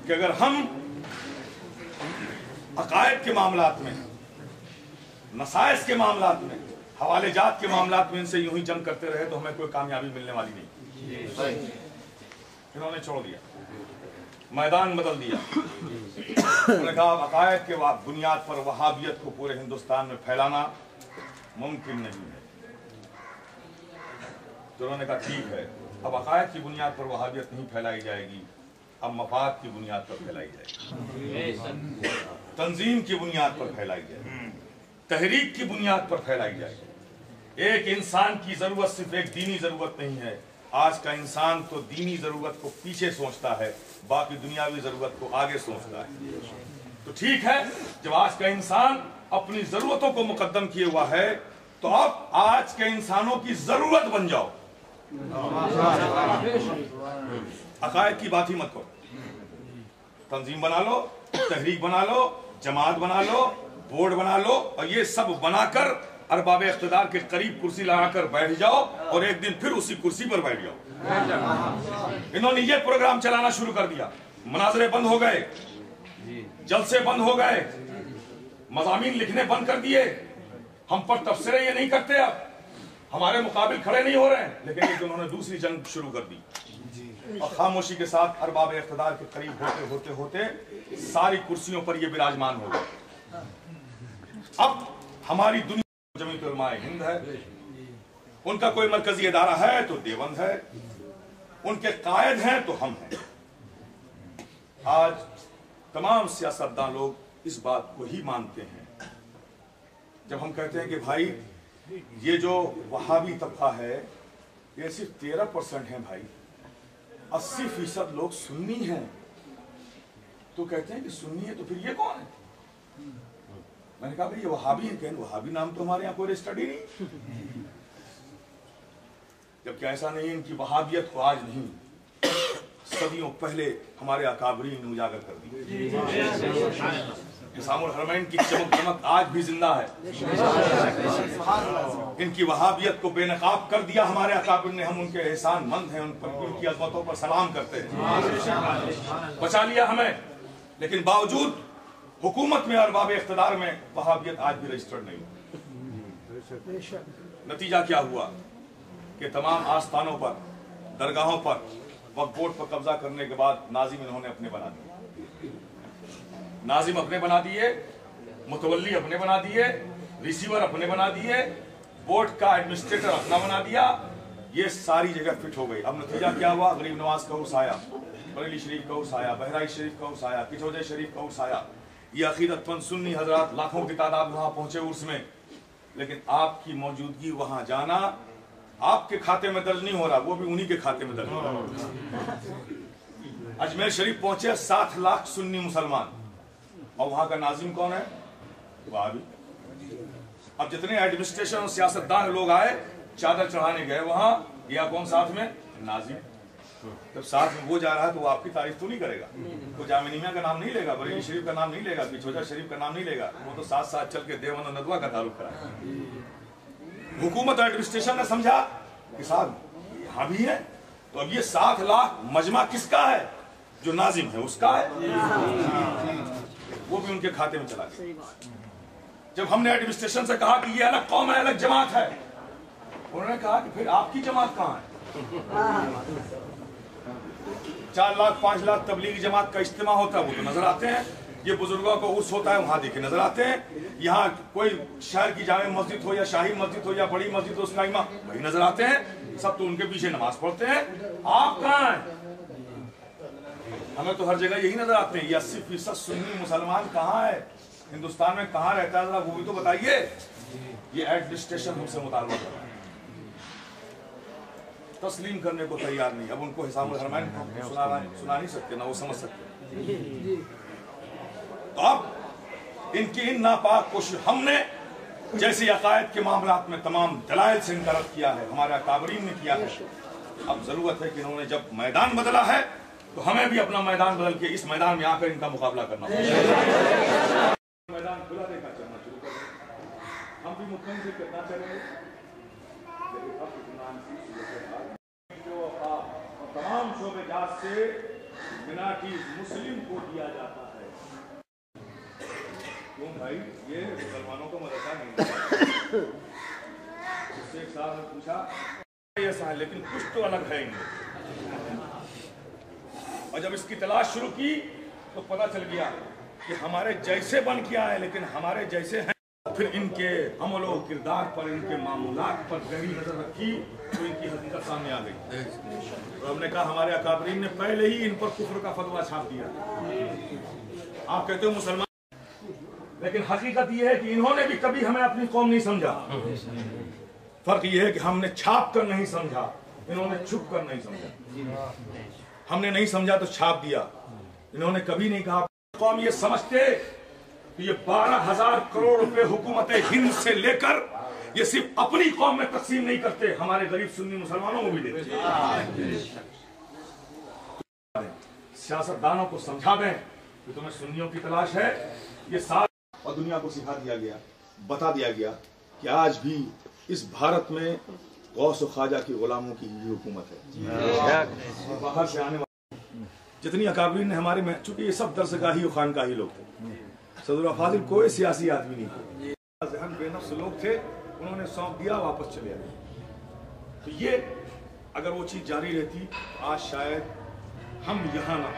कि अगर हम अकायद के मामलात में, नसाइस के मामलात में, हवाले जात के मामलात में इनसे यूं ही जंग करते रहे तो हमें कोई कामयाबी मिलने वाली नहीं। इन्होंने छोड़ दिया, मैदान बदल दिया। उन्होंने कहा अकायद के बुनियाद पर वहाबियत को पूरे हिंदुस्तान में फैलाना मुमकिन नहीं है। तो उन्होंने कहा ठीक है, अब अकायद की बुनियाद पर वहाबियत नहीं फैलाई जाएगी, अब मफाद की बुनियाद पर फैलाई जाएगी, तंजीम की बुनियाद पर फैलाई जाएगी, तहरीक की बुनियाद पर फैलाई जाएगी। एक इंसान की जरूरत सिर्फ एक दीनी जरूरत नहीं है। आज का इंसान तो दीनी जरूरत को पीछे सोचता है, बाकी दुनियावी जरूरत को आगे सोचता है। तो ठीक है, जब आज का इंसान अपनी जरूरतों को मुकद्दम किए हुआ है तो अब आज के इंसानों की जरूरत बन जाओ। अकायद की बात ही मत करो, तंजीम बना लो, तहरीक बना लो, जमात बना लो, बोर्ड बना लो, और ये सब बनाकर अरबाब इख्तिदार के करीब कुर्सी लगाकर बैठ जाओ और एक दिन फिर उसी कुर्सी पर बैठ जाओ। इन्होंने ये प्रोग्राम चलाना शुरू कर दिया। मनाजरे बंद हो गए, जलसे बंद हो गए, मज़ामीन लिखने बंद कर दिए, हम पर तबसरे ये नहीं करते, अब हमारे मुकाबिल खड़े नहीं हो रहे हैं। लेकिन एक उन्होंने दूसरी जंग शुरू कर दी और खामोशी के साथ अरबाब इख्तिदार के करीब होते होते होते सारी कुर्सियों पर ये विराजमान हो गए। अब हमारी दुनिया जमीयत उलमाए हिंद है, उनका कोई मरकजी इदारा है तो देवबंद है, उनके कायद हैं तो हम हैं। आज तमाम सियासतदान लोग इस बात को ही मानते हैं। जब हम कहते हैं कि भाई ये जो वहाबी तबका है ये सिर्फ 13% है भाई, 80% लोग सुन्नी हैं, तो कहते हैं कि सुन्नी है तो फिर ये कौन है? मैंने कहा भाई ये वहाबी है। कहें वहाबी नाम तो हमारे यहाँ कोई स्टडी नहीं, जबकि ऐसा नहीं, इनकी वहाबियत को आज नहीं सदियों पहले हमारे अकाबरीन ने उजागर कर दी। इस्लामुल हरमैन की चमक आज भी जिंदा है। इनकी वहाबियत को बेनकाब कर दिया हमारे अकाबिर ने, हम उनके एहसानमंद हैं, उन पर उनकी अज़मतों पर सलाम करते हैं। बचा लिया हमें, लेकिन बावजूद हुकूमत में अरबाब इख्तिदार में वहाबियत आज भी रजिस्टर्ड नहीं। नतीजा क्या हुआ कि तमाम आस्थानों पर, दरगाहों पर वक्फ बोर्ड पर कब्जा करने के बाद नाजिम इन्होंने अपने बना दिए, नाजिम अपने बना दिए, मुतवल्ली अपने बना दिए, रिसीवर अपने बना दिए, बोर्ड का एडमिनिस्ट्रेटर अपना बना दिया। ये सारी जगह फिट हो गई। अब नतीजा क्या हुआ? गरीब नवाज का उर्स आया, बरेली शरीफ का उर्स आया, बहराइच शरीफ का उर्स आया, किचौजे शरीफ का उर्स आया। ये अकीदतमंद सुन्नी हजरात लाखों की तादाद वहां पहुंचे उर्स में, लेकिन आपकी मौजूदगी वहां जाना आपके खाते में दर्ज नहीं हो रहा, वो भी उन्हीं के खाते में दर्ज हो रहा। अजमेर शरीफ पहुंचे 7 लाख सुन्नी मुसलमान, और वहां का नाजिम कौन है? वहाबी। अब जितने एडमिनिस्ट्रेशन और सियासतदान लोग आए चादर चढ़ाने गए वहां, या कौन साथ में? नाजिम। जब साथ में वो जा रहा है तो वो आपकी तारीफ तो नहीं करेगा, वो जामिया का नाम नहीं लेगा, बरेली शरीफ का नाम नहीं लेगा, किचौजा शरीफ का नाम नहीं लेगा, वो तो साथ साथ चल के देवबंद और नदवा का तारुफ कराएगा। हुकूमत एडमिनिस्ट्रेशन ने समझा कि साहब यहाँ भी है, तो अब ये 7 लाख मजमा किसका है? जो नाजिम है उसका है, वो भी उनके खाते में चला गया। जब हमने एडमिनिस्ट्रेशन से कहा कि ये अलग कौम है, अलग जमात है, उन्होंने कहा कि फिर आपकी जमात कहाँ है? 4 लाख 5 लाख तबलीगी जमात का इज्तिमा होता है, वो तो नजर आते हैं। ये बुजुर्गों को उर्स होता है, वहां देखे नजर आते हैं। यहाँ कोई शहर की जामे मस्जिद हो या शाही मस्जिद हो या बड़ी मस्जिद हो, उसका इमाम, वही नजर आते हैं। सब तो उनके पीछे नमाज पढ़ते हैं। आप कहाँ हैं? हमें तो हर जगह यही नजर आते हैं। 80% सुन्नी मुसलमान कहाँ है हिंदुस्तान में? कहाँ रहता है जरा वो भी तो बताइए। ये एडमिनिस्ट्रेशन हमसे मुतालबा कर रहा है, तस्लीम करने को तैयार नहीं। अब उनको इस्लामुल हरमैन सुना नहीं सकते, ना वो समझ सकते। तो अब इनकी इन नापाक कोशिश हमने जैसे अकायद के मामलात में तमाम दलाइल से इनका रद्द किया है, हमारे अकाबरीन ने किया है। अब जरूरत है कि इन्होंने जब मैदान बदला है तो हमें भी अपना मैदान बदल के इस मैदान में आकर इनका मुकाबला करना होगा। मैदान खुला देखा चलना शुरू कर दें, हम भी मुतमईन से कितना चलेंगे। जो तमाम शोबेजात से मिनाटीज मुस्लिम को दिया जाता है। क्यों भाई, ये मुसलमानों का मदरसा नहीं है। उससे एक साहब ने पूछा ऐसा है, लेकिन कुछ तो अलग है इनमें। और जब इसकी तलाश शुरू की तो पता चल गया कि हमारे जैसे बन के आए, लेकिन हमारे जैसे हैं। फिर इनके अमलो किरदार पर, इनके मामूलात पर गहरी नजर रखी तो इनकी हकीकत सामने आ गई। तो हमने कहा हमारे अकाबरीन ने पहले ही इन पर कुफ्र का फतवा छाप दिया। आप कहते हो मुसलमान, लेकिन हकीकत यह है कि इन्होंने भी कभी हमें अपनी कौम नहीं समझा। फर्क यह है कि हमने छाप कर नहीं समझा, इन्होंने छुप कर नहीं समझा। हमने नहीं समझा तो छाप दिया, इन्होंने कभी नहीं कहा। कौम ये समझते कि ये 12,000 करोड़ रुपए हुकूमत हिंद से लेकर ये सिर्फ अपनी कौम में तकसीम नहीं करते, हमारे गरीब सुन्नी मुसलमानों को भी देते। सियासतदानों को समझा दें कि तुम्हें सुन्नियों की तलाश है। ये साथ और दुनिया को सिखा दिया गया, बता दिया गया कि आज भी इस भारत में गौस और ख्वाजा की गुलामों की ही हुकूमत है। बाहर से आने वाले जितनी अकाबरीन ने हमारे में, चूंकि ये सब दरसगाही और खानकाही लोग थे, सदर फाजिल कोई सियासी आदमी नहीं थे, जहन बेनफ्स लोग थे, उन्होंने सौंप दिया, वापस चले आए। तो ये अगर वो चीज जारी रहती आज शायद हम यहाँ ना